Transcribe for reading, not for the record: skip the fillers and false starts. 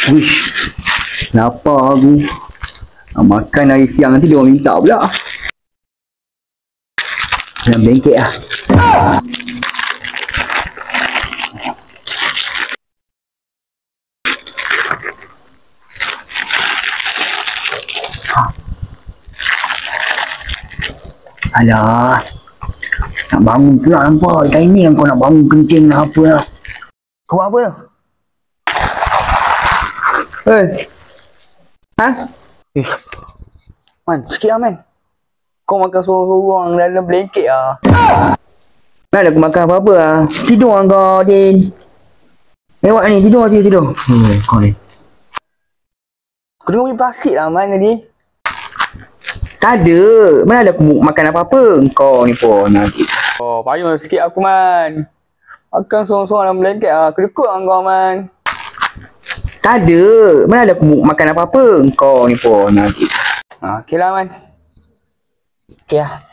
Wish, lapar aku. Makan hari siang nanti dia orang minta pula. Dalam bengket lah. Alah, nak bangun pula nampak. Timing kau nak bangun kencing lah apa lah. Kau buat apa? Hei. Ha? Man, sikit lah man. Kau makan sorang-sorang dalam blanket lah. Mana ada aku makan apa-apa lah. Tidur lah kau, Din. Lewat ni, tidur. Kau ni. Kau tengok punya plastik lah man tadi. Tak ada. Mana ada aku makan apa-apa. Kau ni pun nanti. Oh, payung sikit aku man. Makan sorang-sorang dalam blanket lah. Kedekut lah kau man. Tak ada. Mana ada aku makan apa-apa. Kau ni pun nanti. Okey lah man. Okey lah.